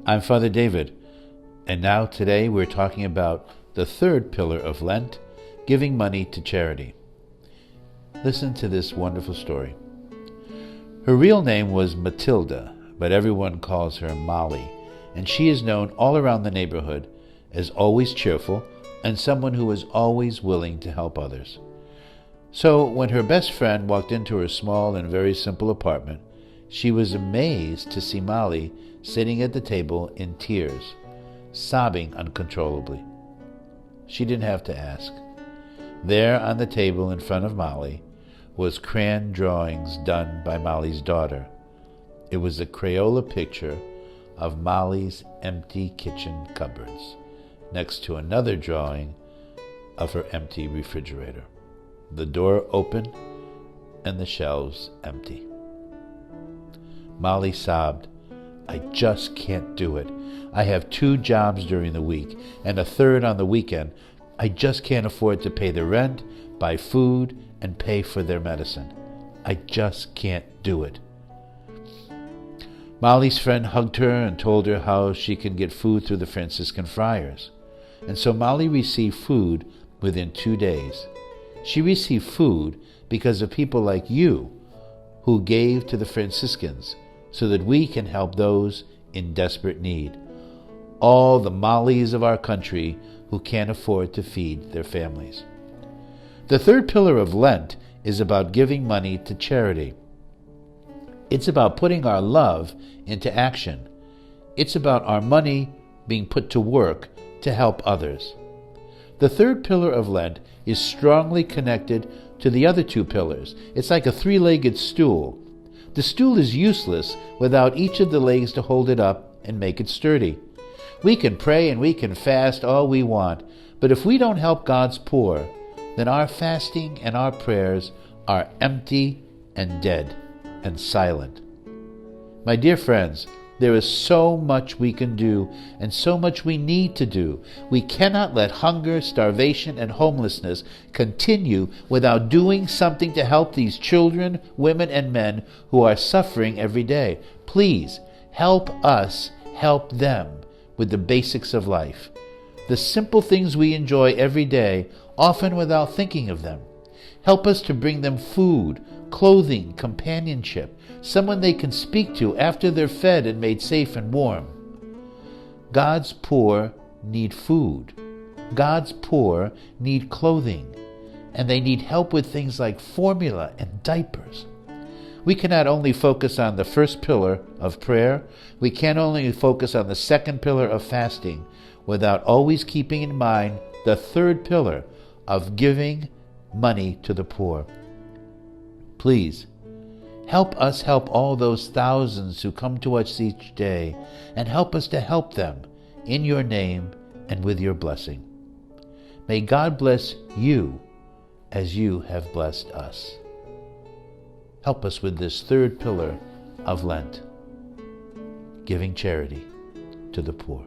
I'm Father David, and now today we're talking about the third pillar of Lent, giving money to charity. Listen to this wonderful story. Her real name was Matilda, but everyone calls her Molly, and she is known all around the neighborhood as always cheerful and someone who is always willing to help others. So when her best friend walked into her small and very simple apartment, she was amazed to see Molly sitting at the table in tears, sobbing uncontrollably. She didn't have to ask. There on the table in front of Molly was crayon drawings done by Molly's daughter. It was a Crayola picture of Molly's empty kitchen cupboards, next to another drawing of her empty refrigerator. The door open and the shelves empty. Molly sobbed, "I just can't do it. I have 2 jobs during the week and a third on the weekend. I just can't afford to pay the rent, buy food, and pay for their medicine. I just can't do it." Molly's friend hugged her and told her how she can get food through the Franciscan friars. And so Molly received food within 2 days. She received food because of people like you who gave to the Franciscans so that we can help those in desperate need. All the Mollys of our country who can't afford to feed their families. The third pillar of Lent is about giving money to charity. It's about putting our love into action. It's about our money being put to work to help others. The third pillar of Lent is strongly connected to the other 2 pillars. It's like a 3-legged stool. The stool is useless without each of the legs to hold it up and make it sturdy. We can pray and we can fast all we want, but if we don't help God's poor, then our fasting and our prayers are empty and dead and silent. My dear friends, there is so much we can do and so much we need to do. We cannot let hunger, starvation, and homelessness continue without doing something to help these children, women, and men who are suffering every day. Please help us help them with the basics of life, the simple things we enjoy every day, often without thinking of them. Help us to bring them food, clothing, companionship, someone they can speak to after they're fed and made safe and warm. God's poor need food. God's poor need clothing. And they need help with things like formula and diapers. We cannot only focus on the first pillar of prayer, we can't only focus on the second pillar of fasting, without always keeping in mind the third pillar of giving money to the poor. Please, help us help all those thousands who come to us each day, and help us to help them in your name and with your blessing. May God bless you as you have blessed us. Help us with this third pillar of Lent, giving charity to the poor.